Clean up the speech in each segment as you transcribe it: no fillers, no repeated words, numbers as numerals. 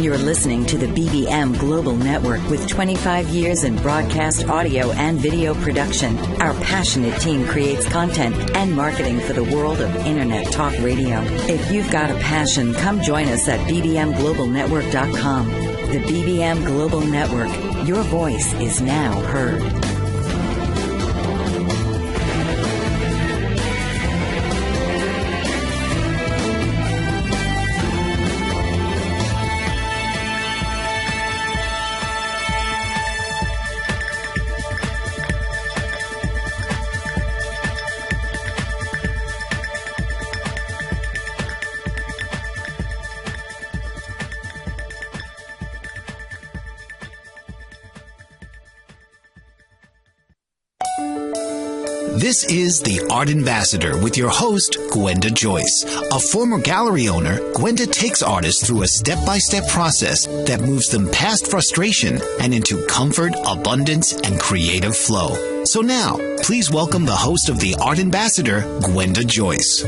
You're listening to the BBM Global Network with 25 years in broadcast audio and video production. Our passionate team creates content and marketing for the world of Internet Talk Radio. If you've got a passion, come join us at bbmglobalnetwork.com. The BBM Global Network. Your voice is now heard. This is The Art Ambassador with your host, Gwenda Joyce. A former gallery owner, Gwenda takes artists through a step-by-step process that moves them past frustration and into comfort, abundance, and creative flow. So now, please welcome the host of The Art Ambassador, Gwenda Joyce.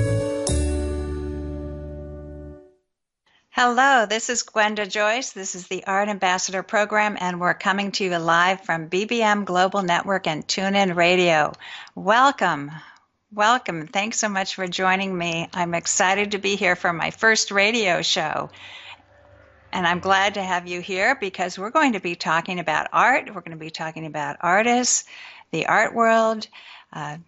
Hello, this is Gwenda Joyce. This is the Art Ambassador program, and we're coming to you live from BBM Global Network and TuneIn Radio. Welcome. Welcome. Thanks so much for joining me. I'm excited to be here for my first radio show. And I'm glad to have you here because we're going to be talking about art. We're going to be talking about artists, the art world,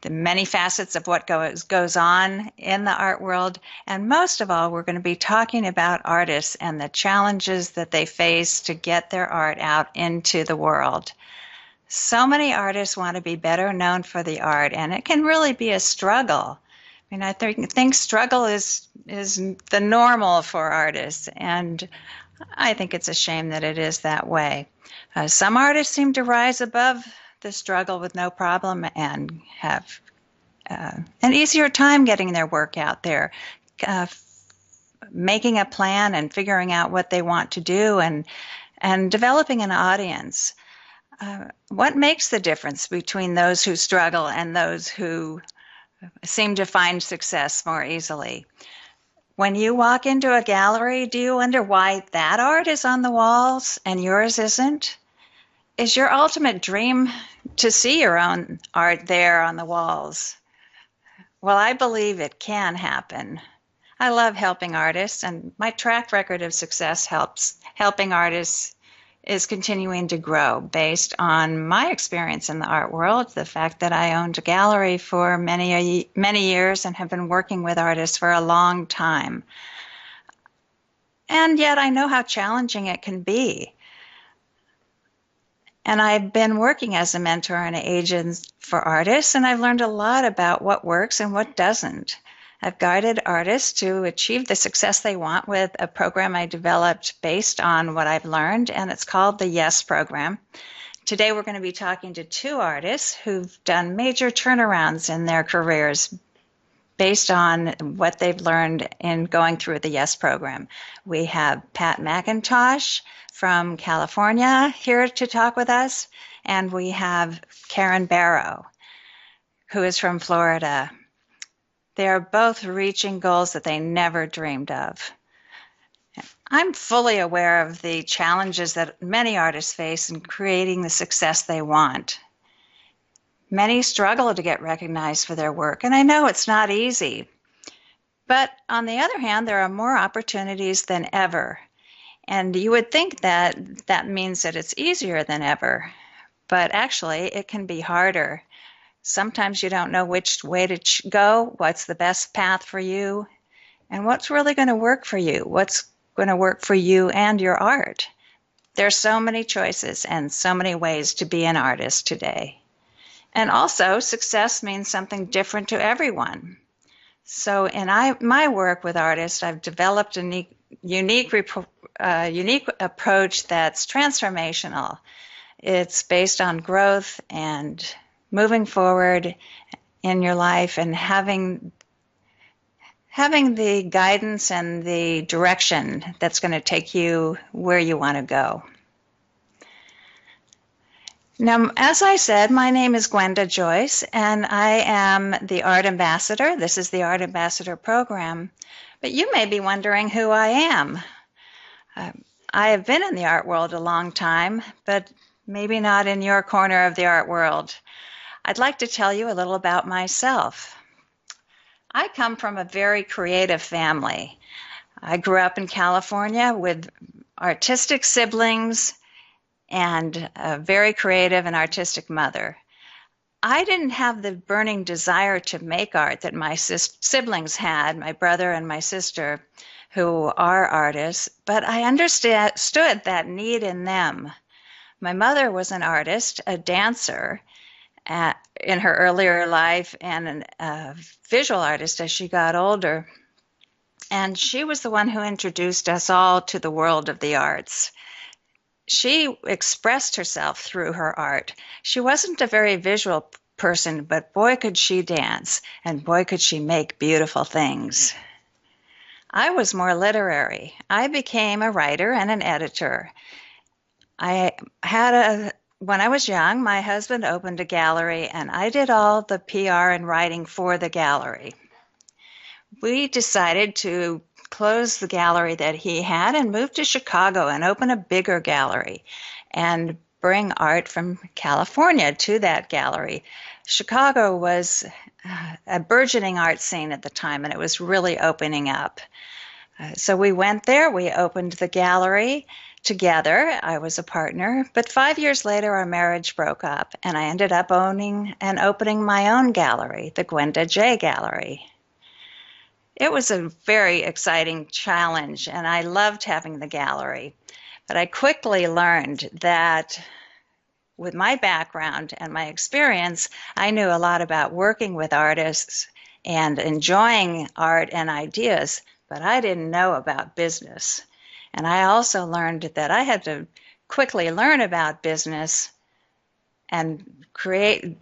the many facets of what goes on in the art world. And most of all, we're going to be talking about artists and the challenges that they face to get their art out into the world. So many artists want to be better known for the art, and it can really be a struggle. I mean, I think struggle is the normal for artists, and I think it's a shame that it is that way. Some artists seem to rise above the struggle with no problem and have an easier time getting their work out there, making a plan and figuring out what they want to do and developing an audience. What makes the difference between those who struggle and those who seem to find success more easily? When you walk into a gallery, do you wonder why that art is on the walls and yours isn't? Is your ultimate dream to see your own art there on the walls? Well, I believe it can happen. I love helping artists, and my track record of success helping artists is continuing to grow based on my experience in the art world, the fact that I owned a gallery for many years and have been working with artists for a long time. And yet I know how challenging it can be. And I've been working as a mentor and an agent for artists, and I've learned a lot about what works and what doesn't. I've guided artists to achieve the success they want with a program I developed based on what I've learned, and it's called the YES program. Today we're going to be talking to two artists who've done major turnarounds in their careers based on what they've learned in going through the YES program. We have Pat McIntosh from California here to talk with us, and we have Karen Barrow, who is from Florida. They are both reaching goals that they never dreamed of. I'm fully aware of the challenges that many artists face in creating the success they want. Many struggle to get recognized for their work, and I know it's not easy. But on the other hand, there are more opportunities than ever. And you would think that that means that it's easier than ever. But actually, it can be harder. Sometimes you don't know which way to go, what's the best path for you, and what's really going to work for you, what's going to work for you and your art. There's so many choices and so many ways to be an artist today. And also, success means something different to everyone. So in my work with artists, I've developed a unique approach that's transformational. It's based on growth and moving forward in your life and having the guidance and the direction that's going to take you where you want to go. Now, as I said, my name is Gwenda Joyce, and I am the Art Ambassador. This is the Art Ambassador program. But you may be wondering who I am. I have been in the art world a long time, but maybe not in your corner of the art world. I'd like to tell you a little about myself. I come from a very creative family. I grew up in California with artistic siblings and a very creative and artistic mother. I didn't have the burning desire to make art that my siblings had, my brother and my sister, who are artists, but I understood that need in them. My mother was an artist, a dancer in her earlier life, and a visual artist as she got older. And she was the one who introduced us all to the world of the arts. She expressed herself through her art. She wasn't a very visual person, but boy, could she dance, and boy, could she make beautiful things. I was more literary. I became a writer and an editor. When I was young, my husband opened a gallery, and I did all the PR and writing for the gallery. We decided to close the gallery that he had and move to Chicago and open a bigger gallery and bring art from California to that gallery. Chicago was a burgeoning art scene at the time, and it was really opening up. So we went there, we opened the gallery together. I was a partner, but 5 years later our marriage broke up, and I ended up owning and opening my own gallery, the Gwenda J Gallery. It was a very exciting challenge, and I loved having the gallery. But I quickly learned that with my background and my experience, I knew a lot about working with artists and enjoying art and ideas, but I didn't know about business. And I also learned that I had to quickly learn about business and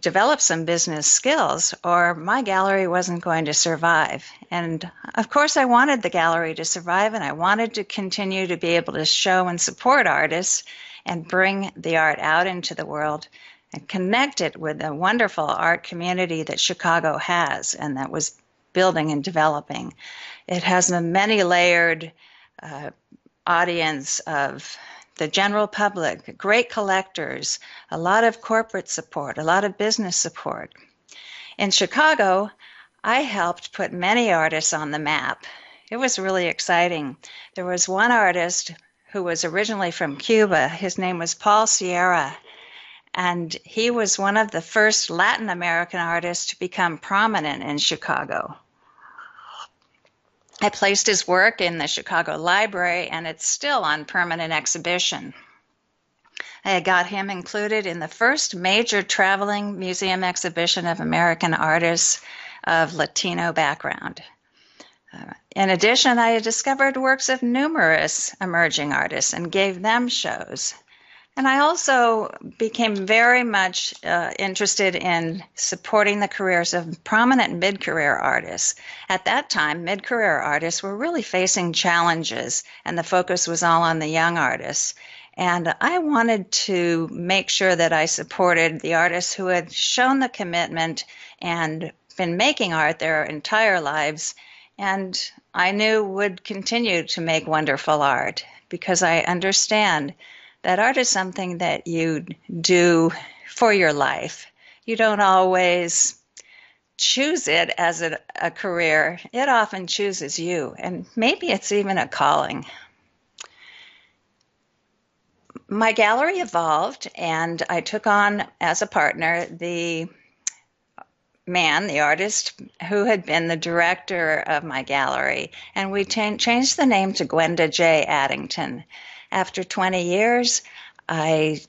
develop some business skills, or my gallery wasn't going to survive. And of course, I wanted the gallery to survive, and I wanted to continue to be able to show and support artists and bring the art out into the world and connect it with the wonderful art community that Chicago has and that was building and developing. It has a many-layered audience of the general public, great collectors, a lot of corporate support, a lot of business support. In Chicago, I helped put many artists on the map. It was really exciting. There was one artist who was originally from Cuba. His name was Paul Sierra, and he was one of the first Latin American artists to become prominent in Chicago. I placed his work in the Chicago Library, and it's still on permanent exhibition. I got him included in the first major traveling museum exhibition of American artists of Latino background. In addition, I discovered works of numerous emerging artists and gave them shows. And I also became very much interested in supporting the careers of prominent mid-career artists. At that time, mid-career artists were really facing challenges, and the focus was all on the young artists. And I wanted to make sure that I supported the artists who had shown the commitment and been making art their entire lives, and I knew would continue to make wonderful art, because I understand that art is something that you do for your life. You don't always choose it as a career. It often chooses you, and maybe it's even a calling. My gallery evolved, and I took on as a partner the artist who had been the director of my gallery, and we changed the name to Gwenda J. Addington. After 20 years, I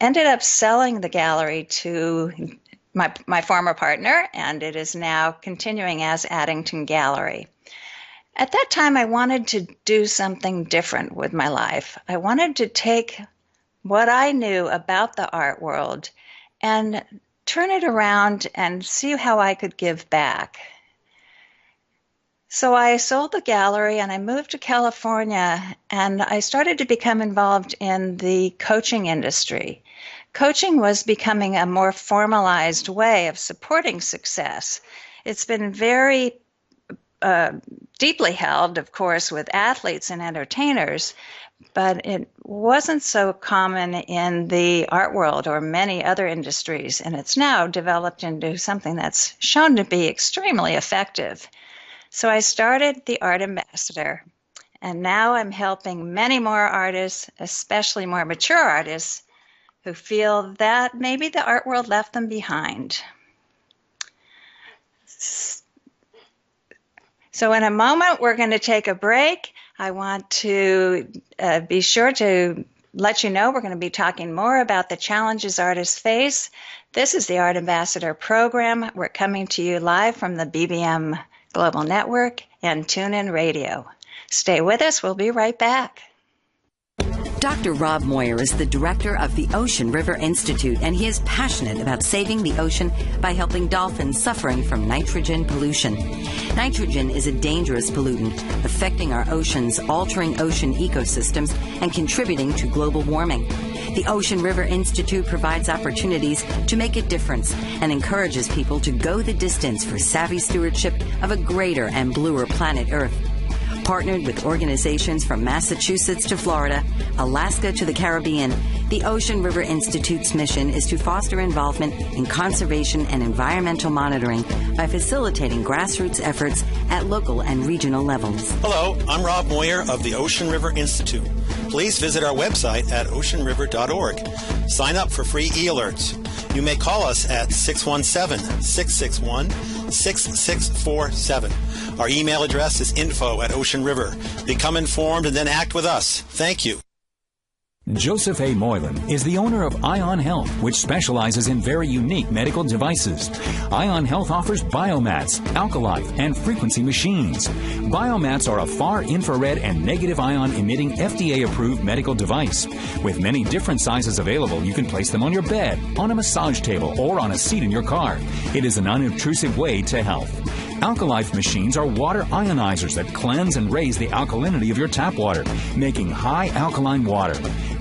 ended up selling the gallery to my former partner, and it is now continuing as Addington Gallery. At that time, I wanted to do something different with my life. I wanted to take what I knew about the art world and turn it around and see how I could give back. So I sold the gallery and I moved to California, and I started to become involved in the coaching industry. Coaching was becoming a more formalized way of supporting success. It's been very deeply held, of course, with athletes and entertainers, but it wasn't so common in the art world or many other industries, and it's now developed into something that's shown to be extremely effective. So I started the Art Ambassador, and now I'm helping many more artists, especially more mature artists, who feel that maybe the art world left them behind. So in a moment, we're going to take a break. I want to be sure to let you know we're going to be talking more about the challenges artists face. This is the Art Ambassador program. We're coming to you live from the BBM Global Network and TuneIn Radio. Stay with us. We'll be right back. Dr. Rob Moyer is the director of the Ocean River Institute, and he is passionate about saving the ocean by helping dolphins suffering from nitrogen pollution. Nitrogen is a dangerous pollutant affecting our oceans, altering ocean ecosystems, and contributing to global warming. The Ocean River Institute provides opportunities to make a difference and encourages people to go the distance for savvy stewardship of a greater and bluer planet Earth. Partnered with organizations from Massachusetts to Florida, Alaska to the Caribbean, the Ocean River Institute's mission is to foster involvement in conservation and environmental monitoring by facilitating grassroots efforts at local and regional levels. Hello, I'm Rob Moyer of the Ocean River Institute. Please visit our website at oceanriver.org. Sign up for free e-alerts. You may call us at 617-661-6647. Our email address is info@Ocean River. Become informed and then act with us. Thank you. Joseph A. Moylan is the owner of Ion Health, which specializes in very unique medical devices. Ion Health offers biomats, alkalife, and frequency machines. Biomats are a far infrared and negative ion emitting FDA-approved medical device. With many different sizes available, you can place them on your bed, on a massage table, or on a seat in your car. It is an unobtrusive way to health. Alkalife machines are water ionizers that cleanse and raise the alkalinity of your tap water, making high alkaline water.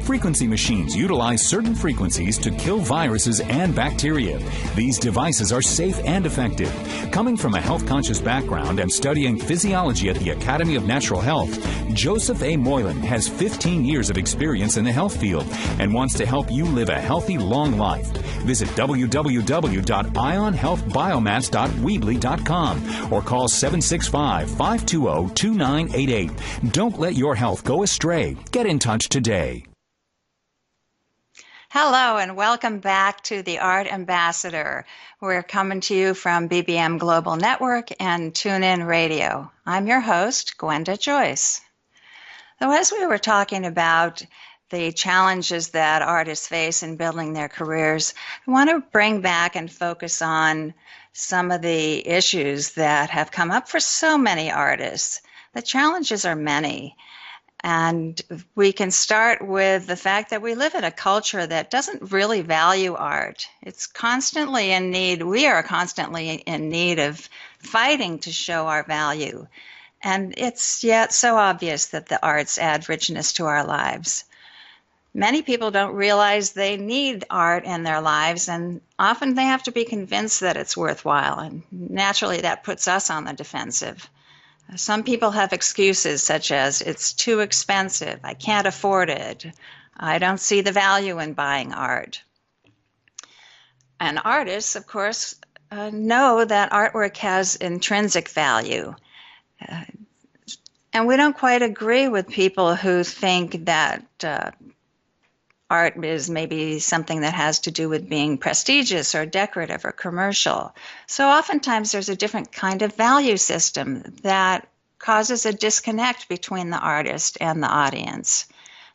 Frequency machines utilize certain frequencies to kill viruses and bacteria. These devices are safe and effective. Coming from a health-conscious background and studying physiology at the Academy of Natural Health, Joseph A. Moylan has 15 years of experience in the health field and wants to help you live a healthy, long life. Visit www.ionhealthbiomats.weebly.com or call 765-520-2988. Don't let your health go astray. Get in touch today. Hello and welcome back to the Art Ambassador. We're coming to you from BBM Global Network and TuneIn Radio. I'm your host, Gwenda Joyce. So as we were talking about the challenges that artists face in building their careers, I want to bring back and focus on some of the issues that have come up for so many artists. The challenges are many. And we can start with the fact that we live in a culture that doesn't really value art. It's constantly in need. We are constantly in need of fighting to show our value. And it's yet so obvious that the arts add richness to our lives. Many people don't realize they need art in their lives, and often they have to be convinced that it's worthwhile. And naturally, that puts us on the defensive. Some people have excuses such as, it's too expensive, I can't afford it, I don't see the value in buying art. And artists, of course, know that artwork has intrinsic value. And we don't quite agree with people who think that art is maybe something that has to do with being prestigious or decorative or commercial. So oftentimes there's a different kind of value system that causes a disconnect between the artist and the audience.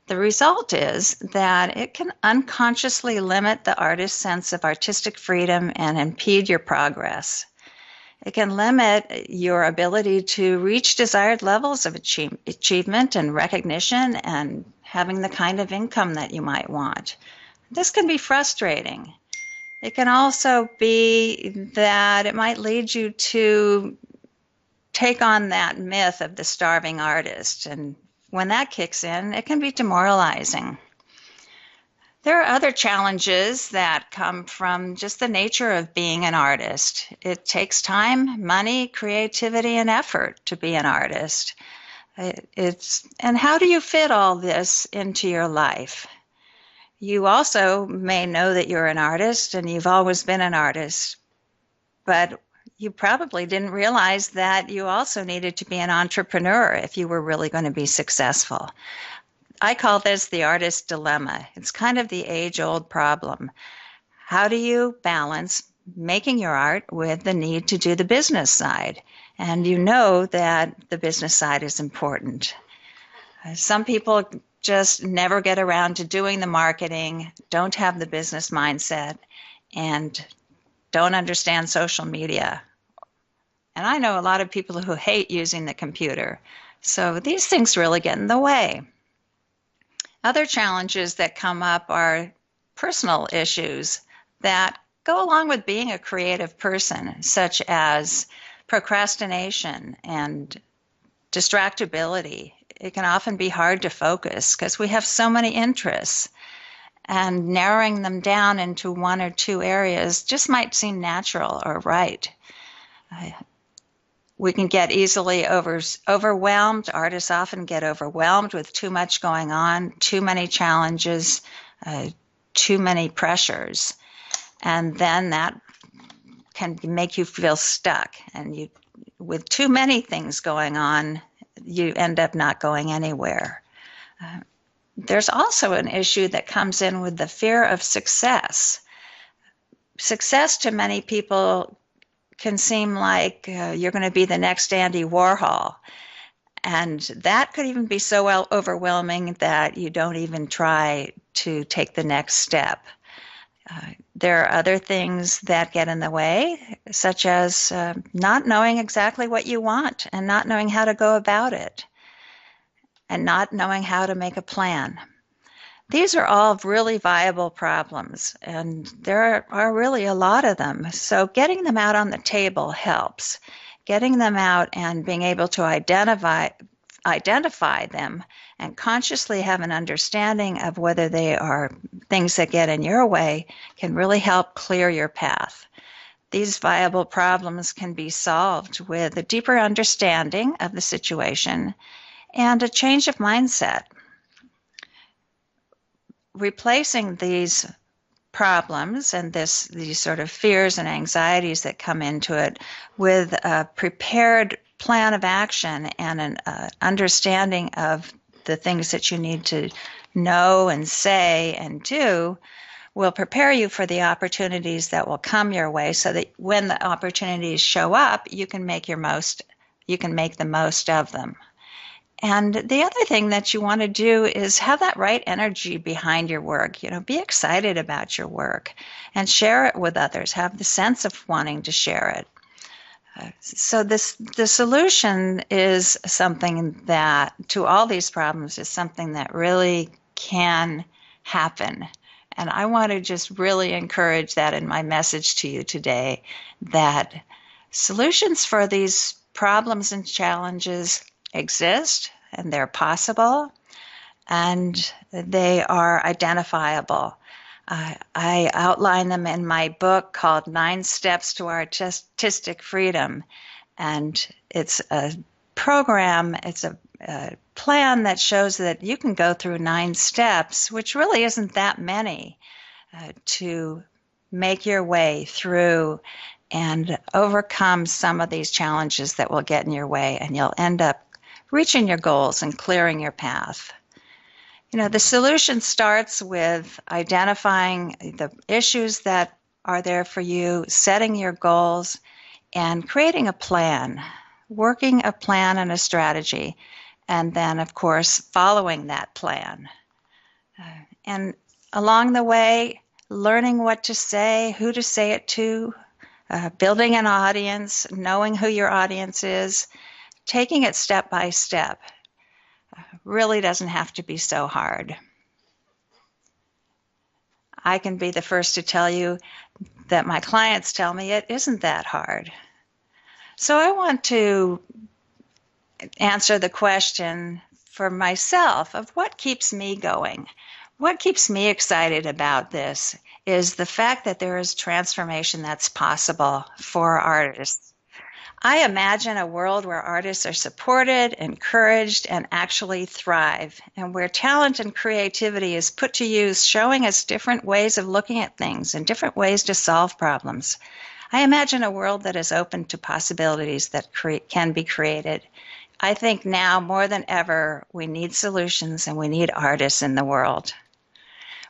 The result is that it can unconsciously limit the artist's sense of artistic freedom and impede your progress. It can limit your ability to reach desired levels of achievement and recognition and having the kind of income that you might want. This can be frustrating. It can also be that it might lead you to take on that myth of the starving artist. And when that kicks in, it can be demoralizing. There are other challenges that come from just the nature of being an artist. It takes time, money, creativity, and effort to be an artist. And how do you fit all this into your life? You also may know that you're an artist and you've always been an artist, but you probably didn't realize that you also needed to be an entrepreneur if you were really going to be successful. I call this the artist dilemma. It's kind of the age-old problem. How do you balance making your art with the need to do the business side? And you know that the business side is important. Some people just never get around to doing the marketing, don't have the business mindset, and don't understand social media. And I know a lot of people who hate using the computer. So these things really get in the way. Other challenges that come up are personal issues that go along with being a creative person, such as procrastination and distractibility. It can often be hard to focus because we have so many interests, and narrowing them down into one or two areas just might seem natural or right. We can get easily overwhelmed. Artists often get overwhelmed with too much going on, too many challenges, too many pressures. And then that can make you feel stuck. And with too many things going on, you end up not going anywhere. There's also an issue that comes in with the fear of success. Success to many people can seem like you're going to be the next Andy Warhol. And that could even be so overwhelming that you don't even try to take the next step. There are other things that get in the way, such as not knowing exactly what you want and not knowing how to go about it and not knowing how to make a plan. These are all really viable problems, and there are really a lot of them. So getting them out on the table helps. Getting them out and being able to identify them and consciously have an understanding of whether they are things that get in your way can really help clear your path. These viable problems can be solved with a deeper understanding of the situation and a change of mindset. Replacing these problems and these sort of fears and anxieties that come into it with a prepared plan of action and an understanding of the things that you need to know and say and do will prepare you for the opportunities that will come your way, so that when the opportunities show up, you can make the most of them. And the other thing that you want to do is have that right energy behind your work. Be excited about your work and share it with others. Have the sense of wanting to share it. So the solution is something that, to all these problems, is something that really can happen. And I want to just really encourage that in my message to you today, that solutions for these problems and challenges exist, and they're possible, and they are identifiable. I outline them in my book called 9 Steps to Artistic Freedom, and it's a program, it's a plan that shows that you can go through 9 steps, which really isn't that many, to make your way through and overcome some of these challenges that will get in your way, and you'll end up reaching your goals and clearing your path. The solution starts with identifying the issues that are there for you, setting your goals, and creating a plan, working a plan and a strategy, and then, of course, following that plan. And along the way, learning what to say, who to say it to, building an audience, knowing who your audience is, taking it step by step. Really doesn't have to be so hard. I can be the first to tell you that my clients tell me it isn't that hard. So I want to answer the question for myself of what keeps me going. What keeps me excited about this is the fact that there is transformation that's possible for artists. I imagine a world where artists are supported, encouraged, and actually thrive, and where talent and creativity is put to use, showing us different ways of looking at things and different ways to solve problems. I imagine a world that is open to possibilities that can be created. I think now more than ever, we need solutions and we need artists in the world.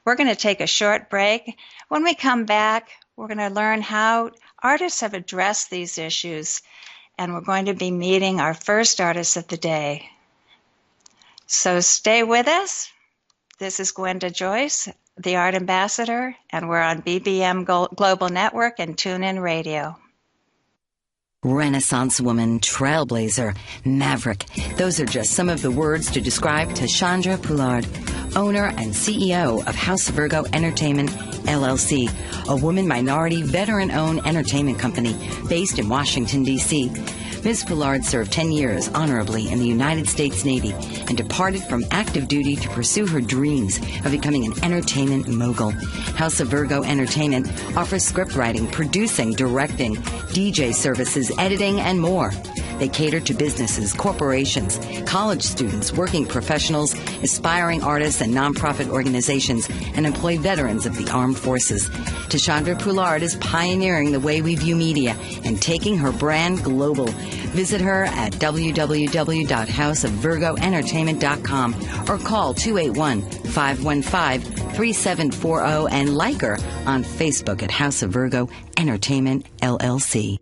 We're going to take a short break. When we come back, we're going to learn how artists have addressed these issues, and we're going to be meeting our first artist of the day. So stay with us. This is Gwenda Joyce, the Art Ambassador, and we're on BBM Global Network and TuneIn Radio. Renaissance woman, trailblazer, maverick. Those are just some of the words to describe Tashandra Poulard, owner and CEO of House Virgo Entertainment, LLC, a woman minority veteran-owned entertainment company based in Washington, D.C. Ms. Poulard served 10 years honorably in the United States Navy and departed from active duty to pursue her dreams of becoming an entertainment mogul. House of Virgo Entertainment offers script writing, producing, directing, DJ services, editing, and more. They cater to businesses, corporations, college students, working professionals, aspiring artists, and nonprofit organizations, and employ veterans of the armed forces. Tashandra Poulard is pioneering the way we view media and taking her brand global. Visit her at www.houseofvirgoentertainment.com or call 281-515-3740 and like her on Facebook at House of Virgo Entertainment, LLC.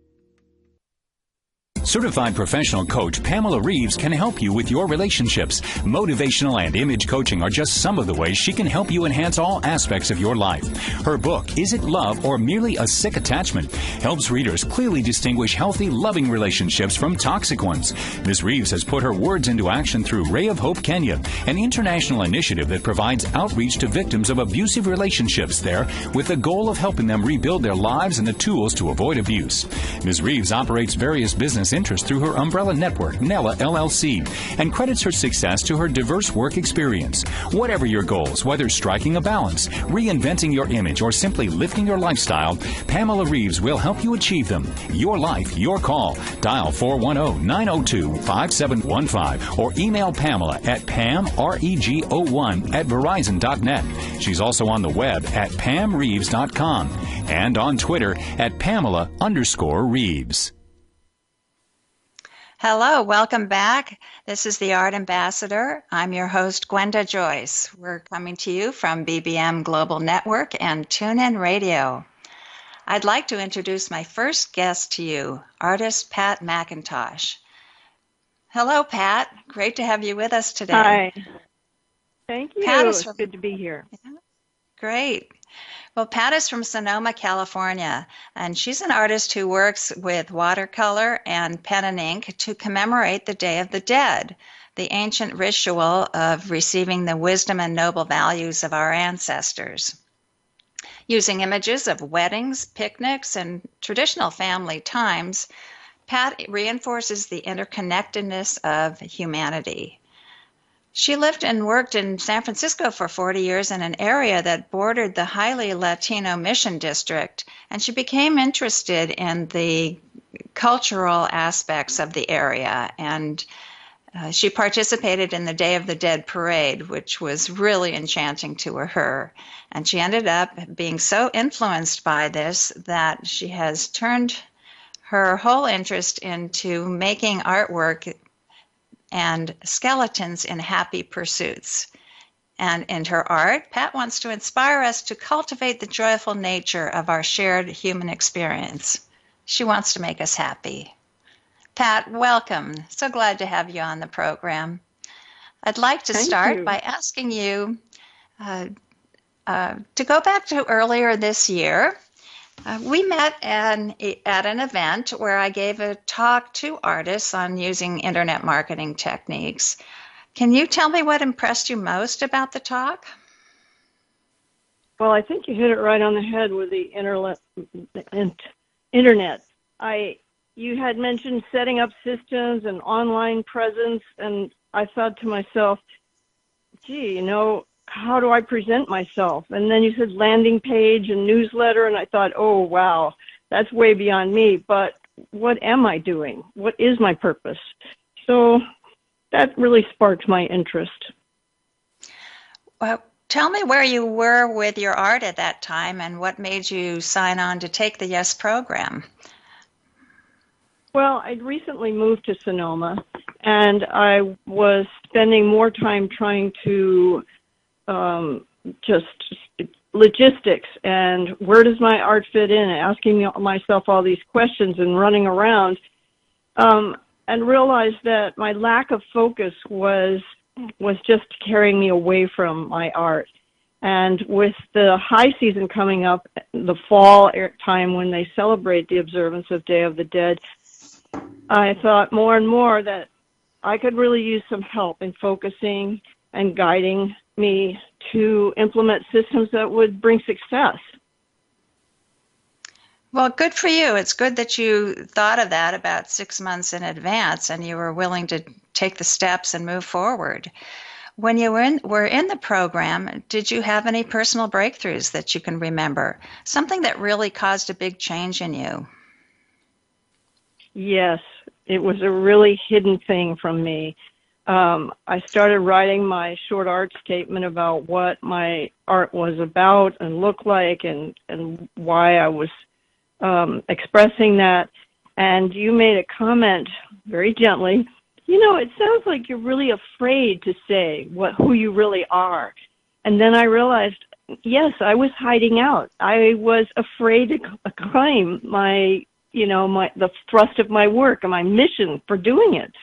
Certified professional coach Pamela Reeves can help you with your relationships. Motivational and image coaching are just some of the ways she can help you enhance all aspects of your life. Her book, Is It Love or Merely a Sick Attachment?, helps readers clearly distinguish healthy, loving relationships from toxic ones. Ms. Reeves has put her words into action through Ray of Hope Kenya, an international initiative that provides outreach to victims of abusive relationships there with the goal of helping them rebuild their lives and the tools to avoid abuse. Ms. Reeves operates various business interests through her umbrella network, Nella LLC, and credits her success to her diverse work experience. Whatever your goals, whether striking a balance, reinventing your image, or simply lifting your lifestyle, Pamela Reeves will help you achieve them. Your life, your call. Dial 410-902-5715 or email Pamela at pamrego1@verizon.net. She's also on the web at pamreeves.com and on Twitter at Pamela_Reeves. Hello, welcome back. This is the Art Ambassador. I'm your host, Gwenda Joyce. We're coming to you from BBM Global Network and TuneIn Radio. I'd like to introduce my first guest to you, artist Pat McIntosh. Hello, Pat. Great to have you with us today. Hi. Thank you. Pat It's good to be here. Yeah, great. Well, Pat is from Sonoma, California, and she's an artist who works with watercolor and pen and ink to commemorate the Day of the Dead, the ancient ritual of receiving the wisdom and noble values of our ancestors. Using images of weddings, picnics, and traditional family times, Pat reinforces the interconnectedness of humanity. She lived and worked in San Francisco for 40 years in an area that bordered the highly Latino Mission District, and she became interested in the cultural aspects of the area, and she participated in the Day of the Dead parade, which was really enchanting to her. And she ended up being so influenced by this that she has turned her whole interest into making artwork and skeletons in happy pursuits. And in her art, Pat wants to inspire us to cultivate the joyful nature of our shared human experience. She wants to make us happy. Pat, welcome. So glad to have you on the program. I'd like to start by asking you to go back to earlier this year. We met at an event where I gave a talk to artists on using internet marketing techniques. Can you tell me what impressed you most about the talk? Well, I think you hit it right on the head with the internet. You had mentioned setting up systems and online presence, and I thought to myself, gee, how do I present myself? And then you said landing page and newsletter, and I thought, oh, wow, that's way beyond me. But what am I doing? What is my purpose? So that really sparked my interest. Well, tell me where you were with your art at that time and what made you sign on to take the YES program. Well, I'd recently moved to Sonoma, and I was spending more time trying to just logistics and where does my art fit in, asking myself all these questions and running around, and realized that my lack of focus was just carrying me away from my art. And with the high season coming up, the fall time when they celebrate the observance of Day of the Dead, I thought more and more that I could really use some help in focusing and guiding me to implement systems that would bring success. Well, good for you. It's good that you thought of that about 6 months in advance and you were willing to take the steps and move forward. When you were in the program, did you have any personal breakthroughs that you can remember? Something that really caused a big change in you? Yes, it was a really hidden thing from me. I started writing my short art statement about what my art was about and looked like and why I was expressing that. And you made a comment very gently, it sounds like you're really afraid to say who you really are. And then I realized, yes, I was hiding out. I was afraid to claim the thrust of my work and my mission for doing it.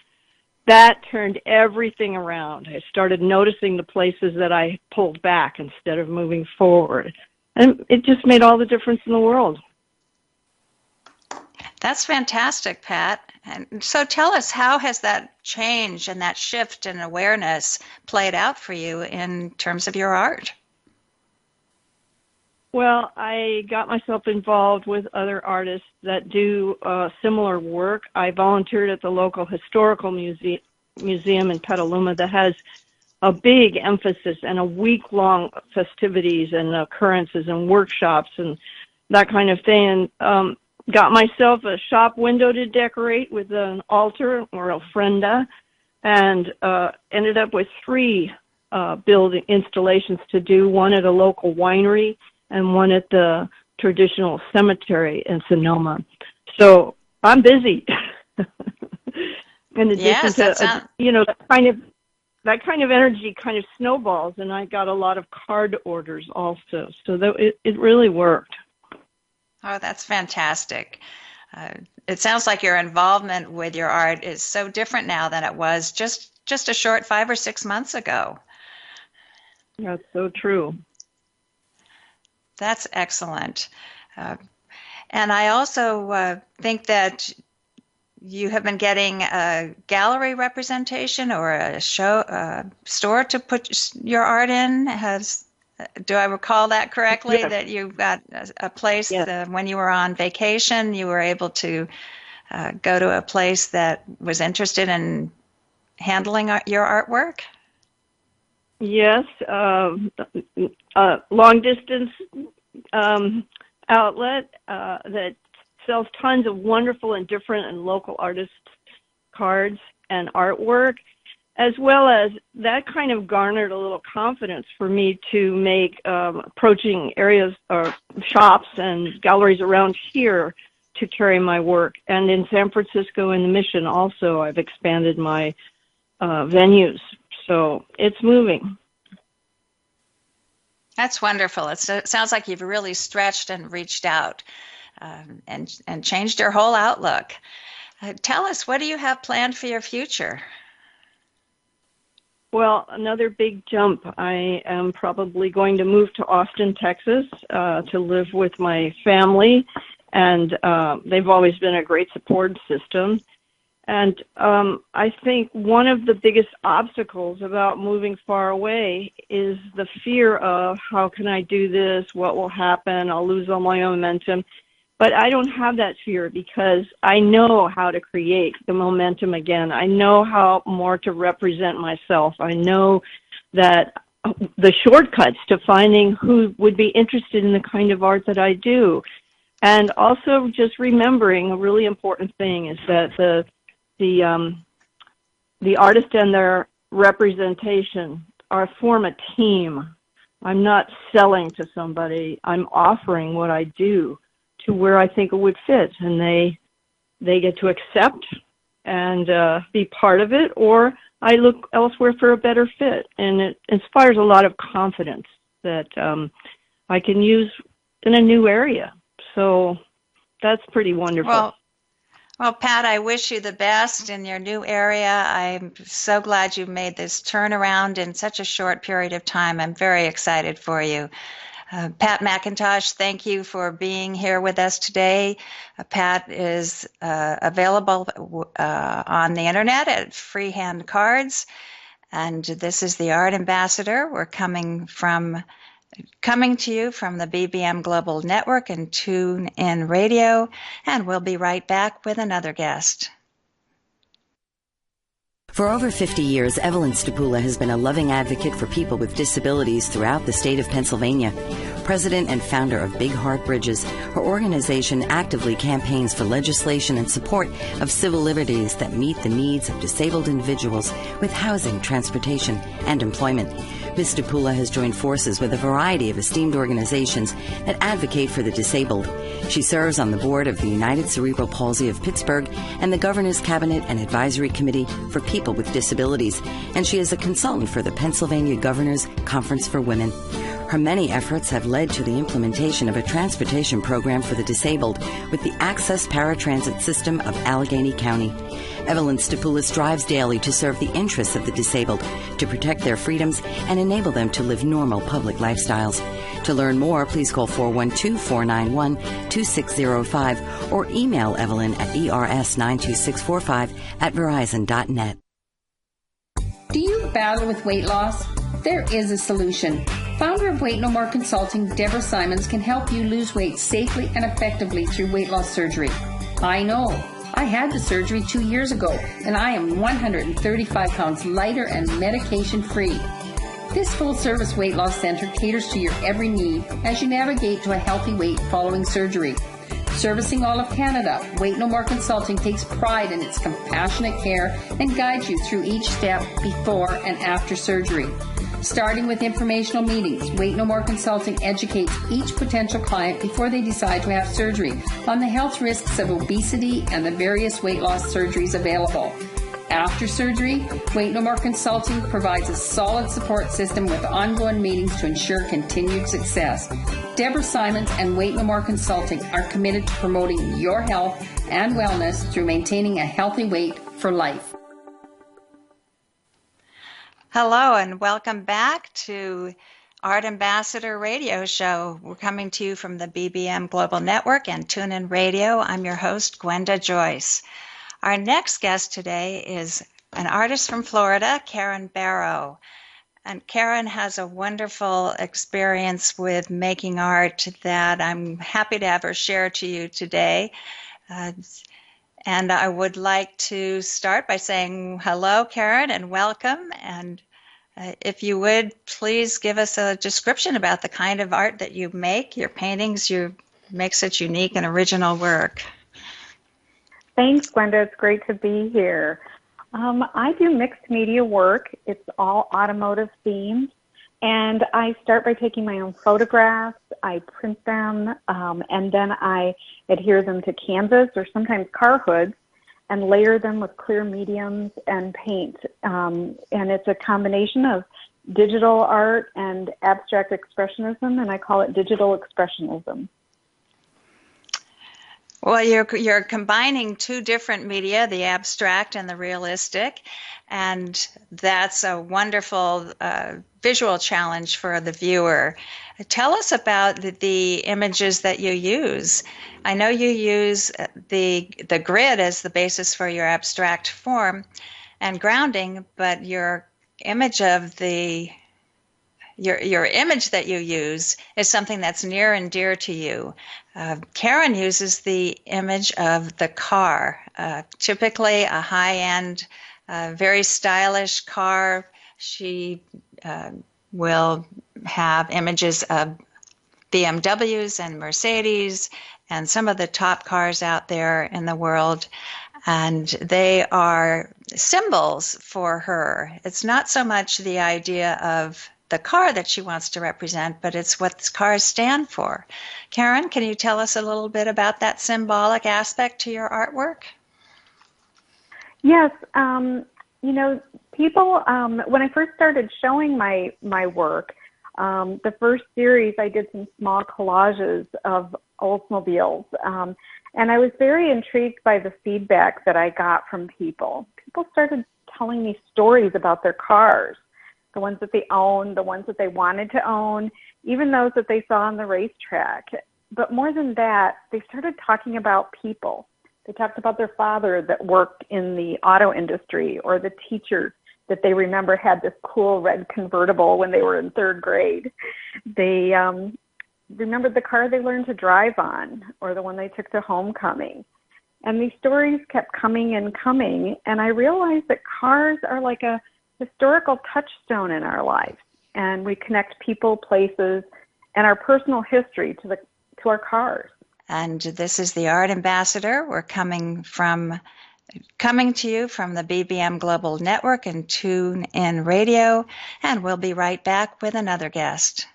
That turned everything around. I started noticing the places that I pulled back instead of moving forward. And it just made all the difference in the world. That's fantastic, Pat. And so tell us, how has that change and that shift in awareness played out for you in terms of your art? Well, I got myself involved with other artists that do similar work. I volunteered at the local historical museum in Petaluma that has a big emphasis and a week-long festivities and occurrences and workshops and that kind of thing. And got myself a shop window to decorate with an altar or ofrenda, and ended up with 3 building installations to do, one at a local winery and one at the traditional cemetery in Sonoma. So I'm busy. In addition to, that kind of energy kind of snowballs, and I got a lot of card orders also. So it really worked. Oh, that's fantastic. It sounds like your involvement with your art is so different now than it was just a short 5 or 6 months ago. That's so true. That's excellent. And I also think that you have been getting a gallery representation or a store to put your art in. Do I recall that correctly? Yes. That you got a place. Yes. When you were on vacation, you were able to go to a place that was interested in handling your artwork? Yes, long distance outlet that sells tons of wonderful and different and local artists' cards and artwork, as well as that kind of garnered a little confidence for me to make approaching areas or shops and galleries around here to carry my work. And in San Francisco and the Mission also, I've expanded my venues. So it's moving. That's wonderful. It sounds like you've really stretched and reached out and changed your whole outlook. Tell us, what do you have planned for your future? Well, another big jump. I am probably going to move to Austin, Texas, to live with my family, and they've always been a great support system. And I think one of the biggest obstacles about moving far away is the fear of, how can I do this? What will happen? I'll lose all my momentum. But I don't have that fear because I know how to create the momentum again. I know how more to represent myself. I know that the shortcuts to finding who would be interested in the kind of art that I do. And also just remembering a really important thing is that the artist and their representation form a team. I'm not selling to somebody. I'm offering what I do to where I think it would fit, and they get to accept and be part of it, or I look elsewhere for a better fit. And it inspires a lot of confidence that I can use in a new area. So that's pretty wonderful. Well, Pat, I wish you the best in your new area. I'm so glad you made this turnaround in such a short period of time. I'm very excited for you. Pat McIntosh, thank you for being here with us today. Pat is available on the internet at Freehand Cards, and this is the Art Ambassador. We're coming to you from the BBM Global Network and TuneIn Radio, and we'll be right back with another guest. For over 50 years, Evelyn Stapula has been a loving advocate for people with disabilities throughout the state of Pennsylvania. President and founder of Big Heart Bridges, her organization actively campaigns for legislation and support of civil liberties that meet the needs of disabled individuals with housing, transportation, and employment. Ms. Stapula has joined forces with a variety of esteemed organizations that advocate for the disabled. She serves on the board of the United Cerebral Palsy of Pittsburgh and the Governor's Cabinet and Advisory Committee for People with Disabilities, and she is a consultant for the Pennsylvania Governor's Conference for Women. Her many efforts have led to the implementation of a transportation program for the disabled with the Access Paratransit System of Allegheny County. Evelyn Stapula strives daily to serve the interests of the disabled, to protect their freedoms, and enable them to live normal public lifestyles. To learn more, please call 412-491-2605 or email Evelyn at ers92645@verizon.net. Do you battle with weight loss? There is a solution. Founder of Weight No More Consulting, Deborah Simons, can help you lose weight safely and effectively through weight loss surgery. I know. I had the surgery 2 years ago, and I am 135 pounds lighter and medication-free. This full-service weight loss center caters to your every need as you navigate to a healthy weight following surgery. Servicing all of Canada, Weight No More Consulting takes pride in its compassionate care and guides you through each step before and after surgery. Starting with informational meetings, Weight No More Consulting educates each potential client before they decide to have surgery on the health risks of obesity and the various weight loss surgeries available. After surgery, Weight No More Consulting provides a solid support system with ongoing meetings to ensure continued success. Deborah Simons and Weight No More Consulting are committed to promoting your health and wellness through maintaining a healthy weight for life. Hello and welcome back to Art Ambassador Radio Show. We're coming to you from the BBM Global Network and TuneIn Radio. I'm your host, Gwenda Joyce. Our next guest today is an artist from Florida, Karen Barrow. And Karen has a wonderful experience with making art that I'm happy to have her share to you today. And I would like to start by saying hello, Karen, and welcome. And if you would, please give us a description about the kind of art that you make, your paintings. You make such unique and original work. Thanks, Gwenda. It's great to be here. I do mixed media work. It's all automotive themed. And I start by taking my own photographs, I print them, and then I adhere them to canvas or sometimes car hoods and layer them with clear mediums and paint. And it's a combination of digital art and abstract expressionism, and I call it digital expressionism. Well, you're combining two different media, the abstract and the realistic, and that's a wonderful visual challenge for the viewer. Tell us about the images that you use. I know you use the grid as the basis for your abstract form and grounding, but your image of your image that you use is something that's near and dear to you. Karen uses the image of the car, typically a high-end, very stylish car. She will have images of BMWs and Mercedes and some of the top cars out there in the world. And they are symbols for her. It's not so much the idea of the car that she wants to represent, but it's what cars stand for. Karen, can you tell us a little bit about that symbolic aspect to your artwork? Yes. People, when I first started showing my work, the first series, I did some small collages of Oldsmobiles. And I was very intrigued by the feedback that I got from people. People started telling me stories about their cars, the ones that they owned, the ones that they wanted to own, even those that they saw on the racetrack. But more than that, they started talking about people. They talked about their father that worked in the auto industry, or the teacher that they remember had this cool red convertible when they were in third grade. They remembered the car they learned to drive on, or the one they took to homecoming. And these stories kept coming and coming, and I realized that cars are like a historical touchstone in our lives, and we connect people, places, and our personal history to our cars. And this is the Art Ambassador. We're coming to you from the BBM Global Network and TuneIn Radio, and we'll be right back with another guest.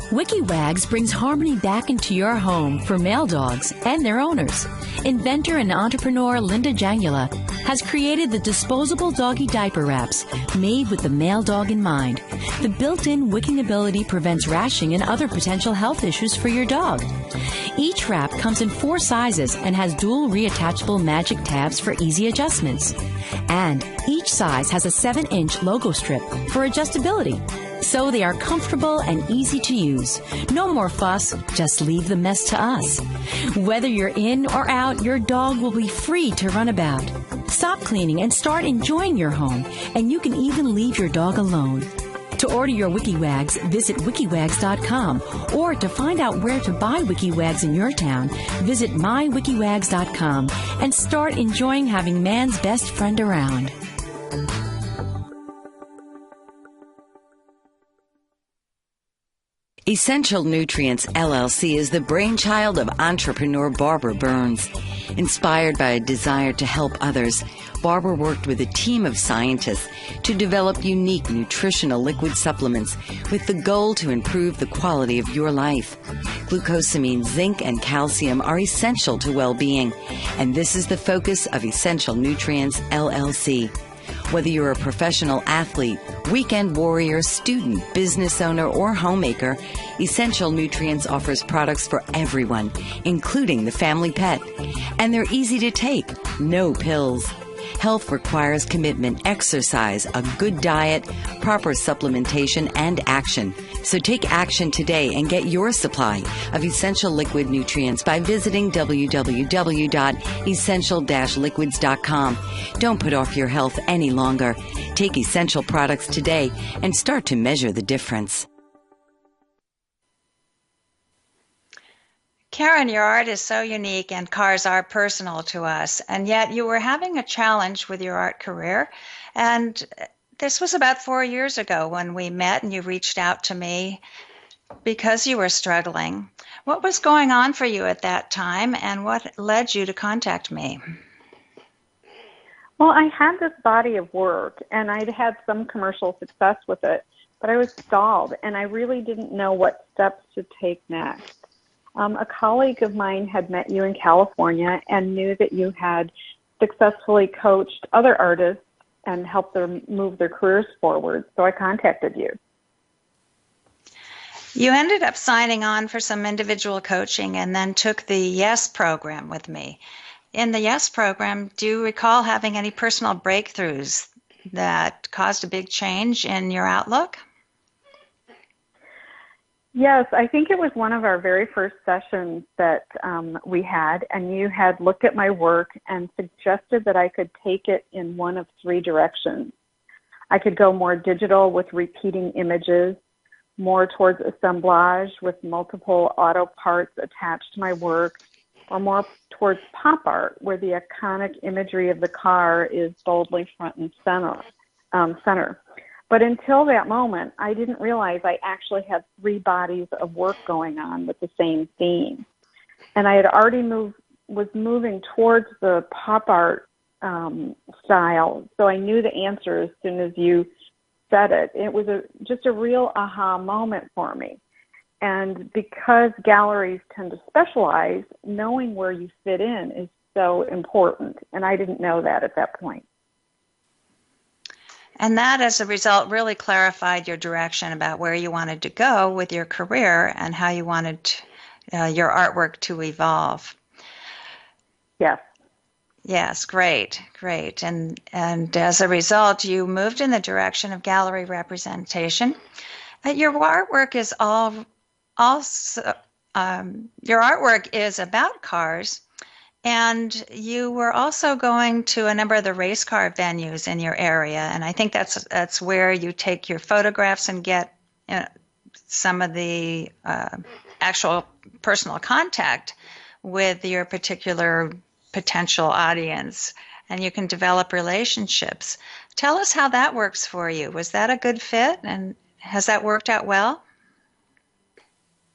WikiWags brings harmony back into your home for male dogs and their owners. Inventor and entrepreneur Linda Jangula has created the disposable doggy diaper wraps made with the male dog in mind. The built-in wicking ability prevents rashing and other potential health issues for your dog. Each wrap comes in 4 sizes and has dual reattachable magic tabs for easy adjustments. And each size has a 7-inch logo strip for adjustability. So they are comfortable and easy to use. No more fuss, just leave the mess to us. Whether you're in or out, your dog will be free to run about. Stop cleaning and start enjoying your home, and you can even leave your dog alone. To order your WikiWags, visit wikiwags.com, or to find out where to buy WikiWags in your town, visit mywikiwags.com and start enjoying having man's best friend around. Essential Nutrients LLC is the brainchild of entrepreneur Barbara Burns. Inspired by a desire to help others, Barbara worked with a team of scientists to develop unique nutritional liquid supplements with the goal to improve the quality of your life. Glucosamine, zinc, and calcium are essential to well-being, and this is the focus of Essential Nutrients LLC. Whether you're a professional athlete, weekend warrior, student, business owner, or homemaker, Essential Nutrients offers products for everyone, including the family pet. And they're easy to take, no pills. Health requires commitment, exercise, a good diet, proper supplementation, and action. So take action today and get your supply of essential liquid nutrients by visiting www.essential-liquids.com. Don't put off your health any longer. Take essential products today and start to measure the difference. Karen, your art is so unique and cars are personal to us, and yet you were having a challenge with your art career. And this was about 4 years ago when we met and you reached out to me because you were struggling. What was going on for you at that time, and what led you to contact me? Well, I had this body of work, and I'd had some commercial success with it, but I was stalled, and I really didn't know what steps to take next. A colleague of mine had met you in California and knew that you had successfully coached other artists and helped them move their careers forward, so I contacted you. You ended up signing on for some individual coaching and then took the YES program with me. In the YES program, do you recall having any personal breakthroughs that caused a big change in your outlook? Yes, I think it was one of our very first sessions that we had, and you had looked at my work and suggested that I could take it in one of 3 directions. I could go more digital with repeating images, more towards assemblage with multiple auto parts attached to my work, or more towards pop art, where the iconic imagery of the car is boldly front and center. But until that moment, I didn't realize I actually had 3 bodies of work going on with the same theme. And I had already was moving towards the pop art style, so I knew the answer as soon as you said it. It was just a real aha moment for me. And because galleries tend to specialize, knowing where you fit in is so important. And I didn't know that at that point. And that, as a result, really clarified your direction about where you wanted to go with your career and how you wanted your artwork to evolve. Yes. Yes, great. And as a result, you moved in the direction of gallery representation. Your artwork is your artwork is about cars. And you were also going to a number of the race car venues in your area, and I think that's where you take your photographs and get some of the actual personal contact with your particular potential audience, and you can develop relationships. Tell us how that works for you. Was that a good fit, and has that worked out well?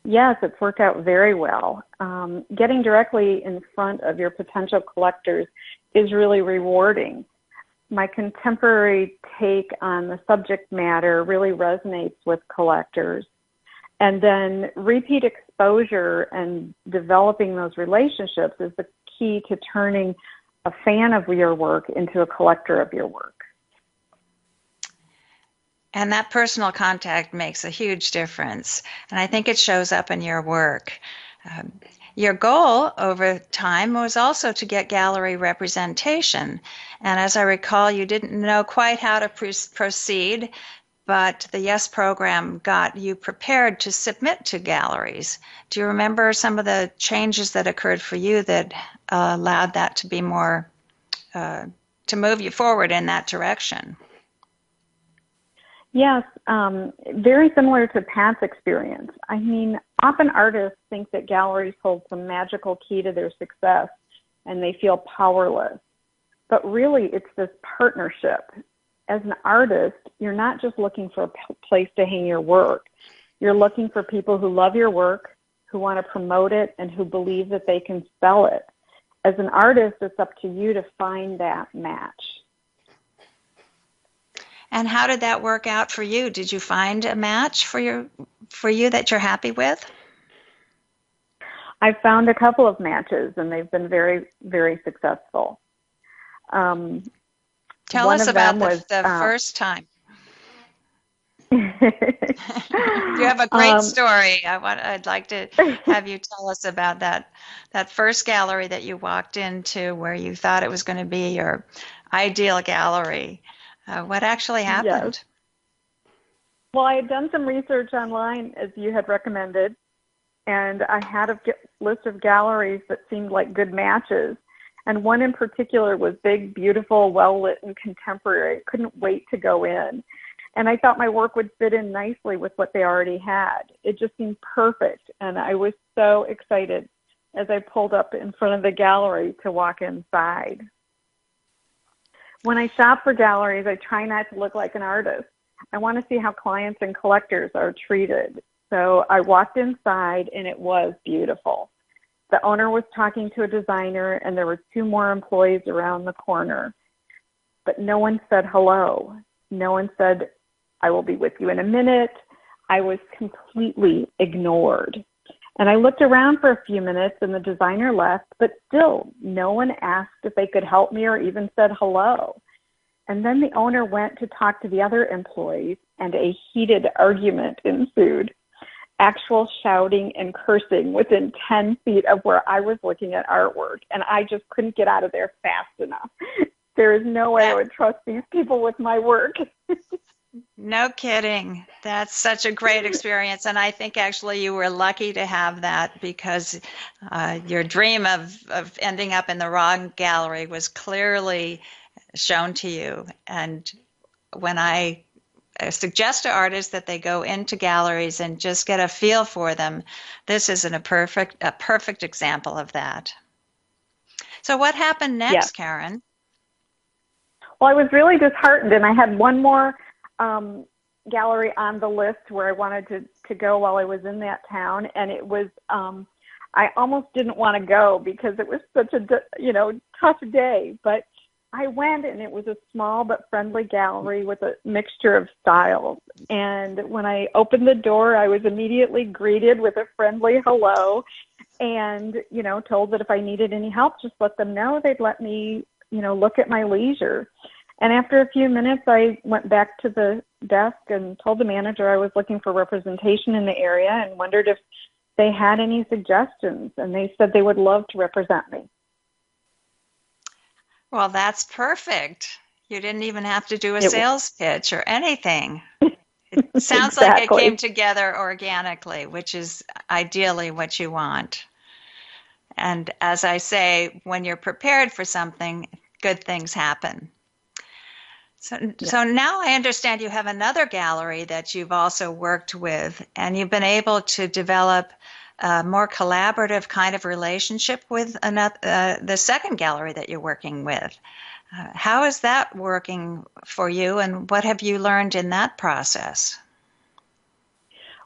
Yes, it's worked out very well. Getting directly in front of your potential collectors is really rewarding. My contemporary take on the subject matter really resonates with collectors. And then repeat exposure and developing those relationships is the key to turning a fan of your work into a collector of your work. And that personal contact makes a huge difference. And I think it shows up in your work. Your goal over time was also to get gallery representation. And as I recall, you didn't know quite how to proceed, but the YES program got you prepared to submit to galleries. Do you remember some of the changes that occurred for you that allowed that to be more, to move you forward in that direction? Yes, very similar to Pat's experience. I mean, often artists think that galleries hold some magical key to their success and they feel powerless. But really, it's this partnership. As an artist, you're not just looking for a place to hang your work. You're looking for people who love your work, who want to promote it, and who believe that they can sell it. As an artist, it's up to you to find that match. And how did that work out for you? Did you find a match for you that you're happy with? I've found a couple of matches, and they've been very, very successful. Tell us about the first time. You have a great story. I'd like to have you tell us about that first gallery that you walked into where you thought it was going to be your ideal gallery. What actually happened? Yes. Well, I had done some research online, as you had recommended, and I had a list of galleries that seemed like good matches. And one in particular was big, beautiful, well-lit, and contemporary. I couldn't wait to go in. And I thought my work would fit in nicely with what they already had. It just seemed perfect. And I was so excited as I pulled up in front of the gallery to walk inside. When I shop for galleries, I try not to look like an artist. I want to see how clients and collectors are treated. So I walked inside, and it was beautiful. The owner was talking to a designer, and there were 2 more employees around the corner. But no one said hello. No one said, "I will be with you in a minute." I was completely ignored. And I looked around for a few minutes, and the designer left, but still no one asked if they could help me or even said hello. And then the owner went to talk to the other employees, and a heated argument ensued. Actual shouting and cursing within 10 feet of where I was looking at artwork, and I just couldn't get out of there fast enough. There is no way I would trust these people with my work. No kidding. That's such a great experience, and I think actually you were lucky to have that because your dream of ending up in the wrong gallery was clearly shown to you. And when I suggest to artists that they go into galleries and just get a feel for them, this is a perfect example of that. So what happened next, Yes. Karen? Well, I was really disheartened, and I had one more gallery on the list where I wanted to go while I was in that town, and it was I almost didn't want to go because it was such a tough day, but I went, and it was a small but friendly gallery with a mixture of styles. And when I opened the door, I was immediately greeted with a friendly hello, and told that if I needed any help, just let them know. They'd let me look at my leisure. And after a few minutes, I went back to the desk and told the manager I was looking for representation in the area and wondered if they had any suggestions. And they said they would love to represent me. Well, that's perfect. You didn't even have to do a sales pitch or anything. It sounds like it came together organically, which is ideally what you want. And as I say, when you're prepared for something, good things happen. So now I understand you have another gallery that you've also worked with, and you've been able to develop a more collaborative kind of relationship with the second gallery that you're working with. How is that working for you, and what have you learned in that process?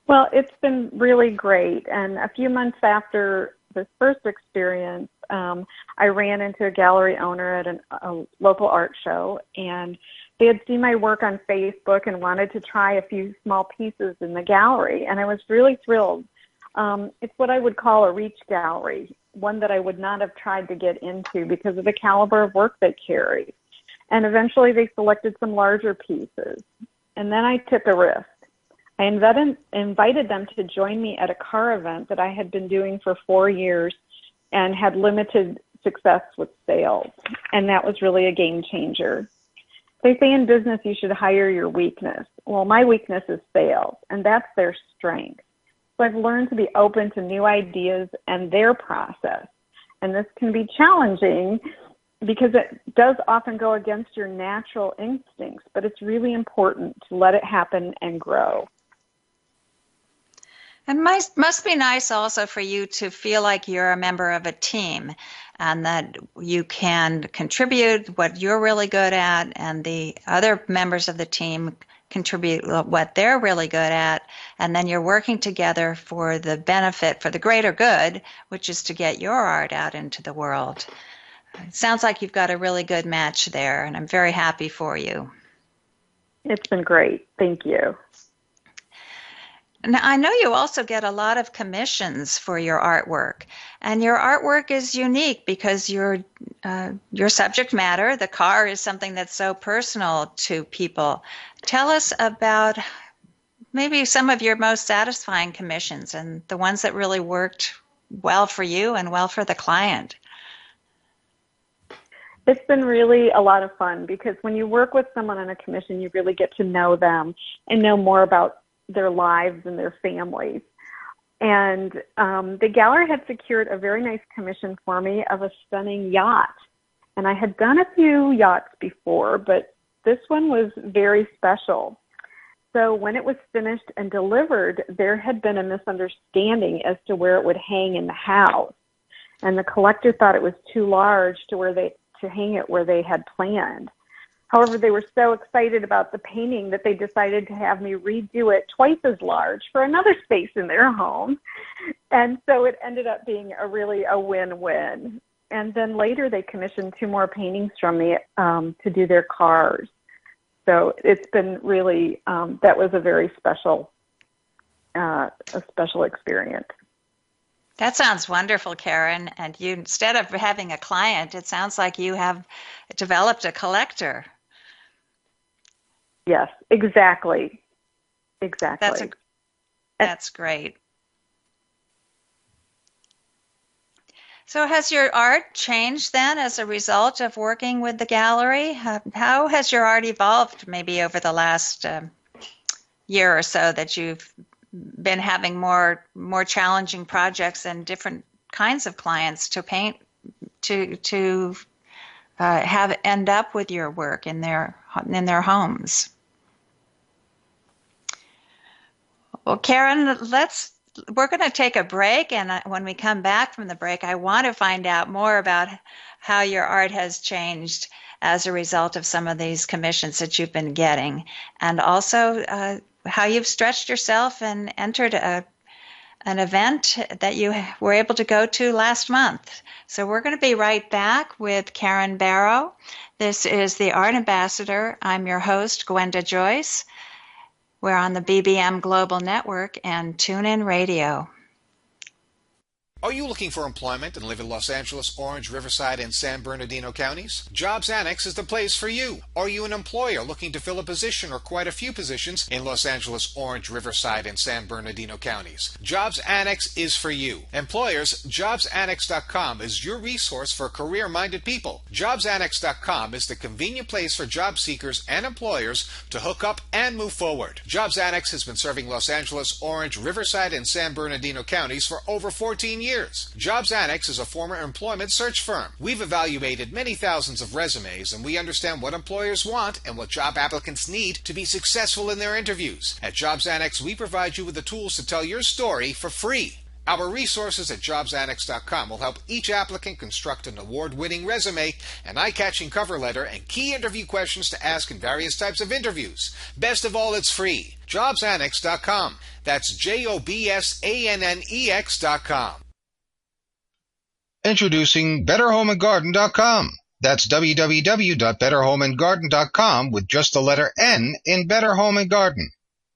Well, it's been really great. And a few months after this first experience, I ran into a gallery owner at a local art show, and they had seen my work on Facebook and wanted to try a few small pieces in the gallery, and I was really thrilled. It's what I would call a reach gallery, one that I would not have tried to get into because of the caliber of work they carry. And eventually they selected some larger pieces. And then I took a risk. I invited them to join me at a car event that I had been doing for 4 years and had limited success with sales. And that was really a game changer. They say in business you should hire your weakness. Well, my weakness is sales, and that's their strength. So I've learned to be open to new ideas and their process. And this can be challenging because it does often go against your natural instincts, but it's really important to let it happen and grow. It must be nice also for you to feel like you're a member of a team and that you can contribute what you're really good at and the other members of the team contribute what they're really good at, and then you're working together for the benefit, for the greater good, which is to get your art out into the world. It sounds like you've got a really good match there, and I'm very happy for you. It's been great. Thank you. Now, I know you also get a lot of commissions for your artwork, and your artwork is unique because your subject matter, the car, is something that's so personal to people. Tell us about maybe some of your most satisfying commissions and the ones that really worked well for you and well for the client. It's been really a lot of fun because when you work with someone on a commission, you really get to know them and know more about their lives and their families. And the gallery had secured a very nice commission for me of a stunning yacht. And I had done a few yachts before, but this one was very special. So when it was finished and delivered, there had been a misunderstanding as to where it would hang in the house. And the collector thought it was too large to hang it where they had planned. However, they were so excited about the painting that they decided to have me redo it twice as large for another space in their home. And so it ended up being a win-win. And then later they commissioned 2 more paintings from me to do their cars. So it's been really, that was a very special experience. That sounds wonderful, Karen. And you, instead of having a client, it sounds like you have developed a collector. Yes, exactly. That's great. So has your art changed then as a result of working with the gallery? How has your art evolved maybe over the last year or so that you've been having more challenging projects and different kinds of clients to paint to have end up with your work in their homes? Well, Karen, let's we're going to take a break, and when we come back from the break, I want to find out more about how your art has changed as a result of some of these commissions that you've been getting, and also how you've stretched yourself and entered an event that you were able to go to last month. So we're going to be right back with Karen Barrow. This is the Art Ambassador. I'm your host, Gwenda Joyce. We're on the BBM Global Network and TuneIn Radio. Are you looking for employment and live in Los Angeles, Orange, Riverside, and San Bernardino counties? Jobs Annex is the place for you. Are you an employer looking to fill a position or quite a few positions in Los Angeles, Orange, Riverside, and San Bernardino counties? Jobs Annex is for you. Employers, JobsAnnex.com is your resource for career-minded people. JobsAnnex.com is the convenient place for job seekers and employers to hook up and move forward. Jobs Annex has been serving Los Angeles, Orange, Riverside, and San Bernardino counties for over 14 years. Jobs Annex is a former employment search firm. We've evaluated many thousands of resumes, and we understand what employers want and what job applicants need to be successful in their interviews. At Jobs Annex, we provide you with the tools to tell your story for free. Our resources at JobsAnnex.com will help each applicant construct an award-winning resume, an eye-catching cover letter, and key interview questions to ask in various types of interviews. Best of all, it's free. JobsAnnex.com. That's JobsAnnex.com. Introducing BetterHomeAndGarden.com. That's www.betterhomeandgarden.com with just the letter N in Better Home and Garden.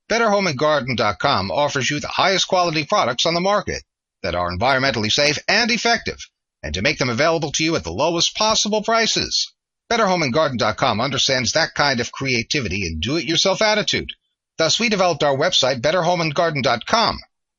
BetterHomeAndGarden.com offers you the highest quality products on the market that are environmentally safe and effective, and to make them available to you at the lowest possible prices. BetterHomeAndGarden.com understands that kind of creativity and do-it-yourself attitude. Thus, we developed our website, BetterHomeAndGarden.com.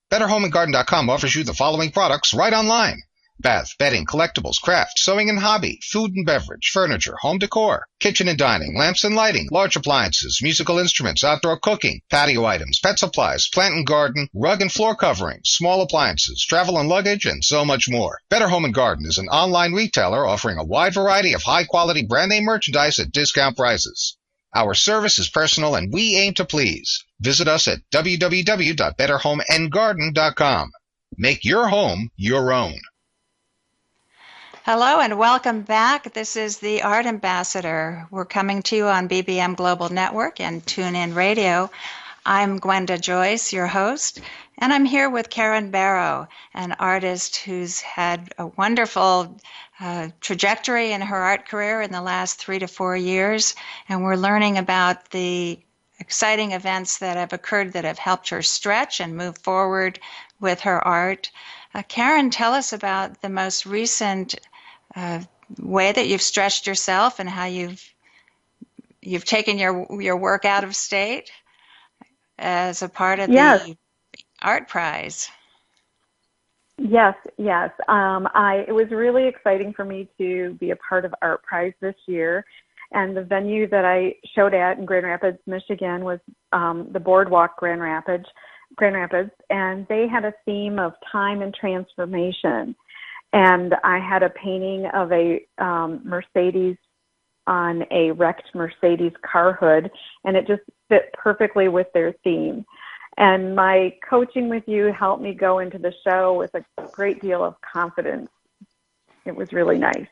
BetterHomeAndGarden.com offers you the following products right online: bath, bedding, collectibles, craft, sewing and hobby, food and beverage, furniture, home decor, kitchen and dining, lamps and lighting, large appliances, musical instruments, outdoor cooking, patio items, pet supplies, plant and garden, rug and floor coverings, small appliances, travel and luggage, and so much more. Better Home and Garden is an online retailer offering a wide variety of high-quality brand-name merchandise at discount prices. Our service is personal and we aim to please. Visit us at www.betterhomeandgarden.com. Make your home your own. Hello and welcome back. This is the Art Ambassador. We're coming to you on BBM Global Network and TuneIn Radio. I'm Gwenda Joyce, your host, and I'm here with Karen Barrow, an artist who's had a wonderful trajectory in her art career in the last 3 to 4 years, and we're learning about the exciting events that have occurred that have helped her stretch and move forward with her art. Karen, tell us about the most recent way that you've stretched yourself and how you've taken your work out of state as a part of the Art Prize. Yes. It was really exciting for me to be a part of Art Prize this year. And the venue that I showed at in Grand Rapids, Michigan was the Boardwalk Grand Rapids, and they had a theme of time and transformation. And I had a painting of a Mercedes on a wrecked Mercedes car hood, and it just fit perfectly with their theme. And my coaching with you helped me go into the show with a great deal of confidence. It was really nice.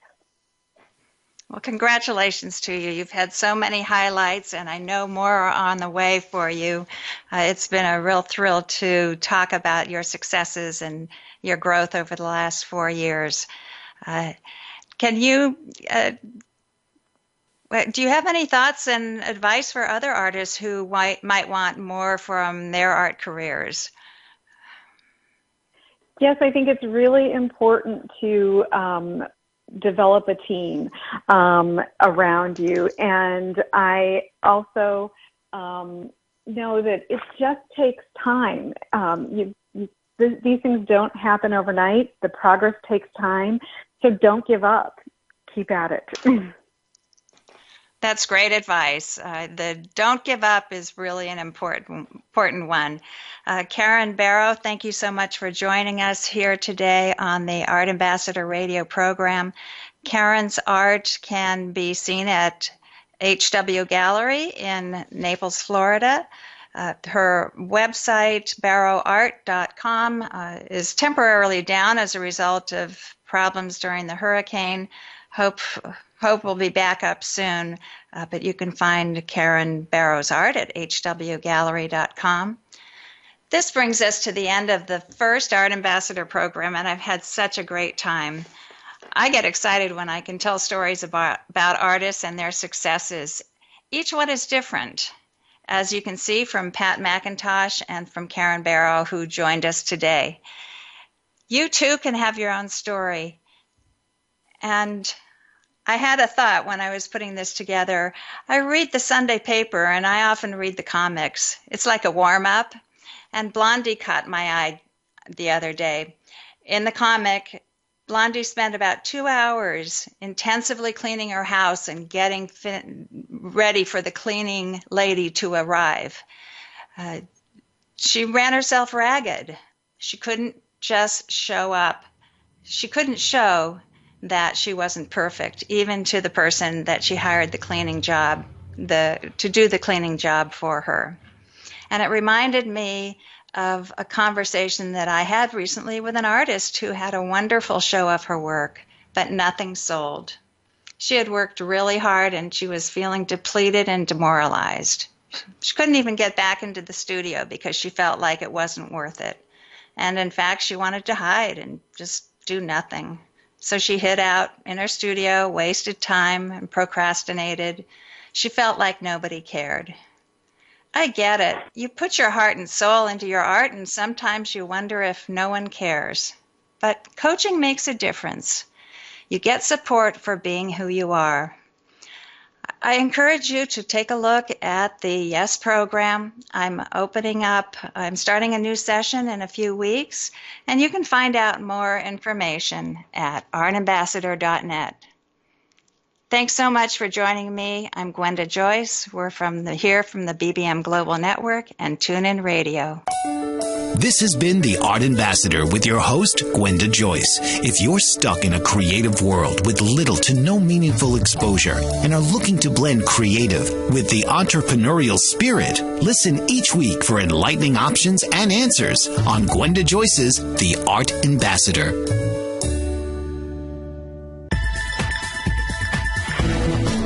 Well, congratulations to you. You've had so many highlights, and I know more are on the way for you. It's been a real thrill to talk about your successes and your growth over the last 4 years. Do you have any thoughts and advice for other artists who might want more from their art careers? Yes, I think it's really important to develop a team around you. And I also know that it just takes time. These things don't happen overnight. The progress takes time. So don't give up. Keep at it. That's great advice. The don't give up is really an important one. Karen Barrow, thank you so much for joining us here today on the Art Ambassador radio program. Karen's art can be seen at HW Gallery in Naples, Florida. Her website, barrowart.com, is temporarily down as a result of problems during the hurricane. Hope will be back up soon, but you can find Karen Barrow's art at hwgallery.com. This brings us to the end of the first Art Ambassador program, and I've had such a great time. I get excited when I can tell stories about artists and their successes. Each one is different, as you can see from Pat McIntosh and from Karen Barrow, who joined us today. You too can have your own story. And I had a thought when I was putting this together. I read the Sunday paper, and I often read the comics. It's like a warm-up. And Blondie caught my eye the other day. In the comic, Blondie spent about 2 hours intensively cleaning her house and getting ready for the cleaning lady to arrive. She ran herself ragged. She couldn't just show up. She couldn't show that she wasn't perfect, even to the person that she hired the cleaning job, to do the cleaning job for her. And it reminded me of a conversation that I had recently with an artist who had a wonderful show of her work, but nothing sold. She had worked really hard and she was feeling depleted and demoralized. She couldn't even get back into the studio because she felt like it wasn't worth it. And in fact, she wanted to hide and just do nothing. So she hid out in her studio, wasted time, and procrastinated. She felt like nobody cared. I get it. You put your heart and soul into your art, and sometimes you wonder if no one cares. But coaching makes a difference. You get support for being who you are. I encourage you to take a look at the YES program. I'm starting a new session in a few weeks, and you can find out more information at artambassador.net. Thanks so much for joining me. I'm Gwenda Joyce. We're here from the BBM Global Network and TuneIn Radio. This has been The Art Ambassador with your host, Gwenda Joyce. If you're stuck in a creative world with little to no meaningful exposure and are looking to blend creative with the entrepreneurial spirit, listen each week for enlightening options and answers on Gwenda Joyce's The Art Ambassador.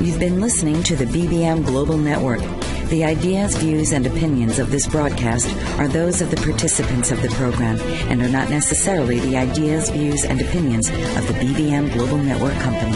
You've been listening to the BBM Global Network. The ideas, views, and opinions of this broadcast are those of the participants of the program and are not necessarily the ideas, views, and opinions of the BBM Global Network Company.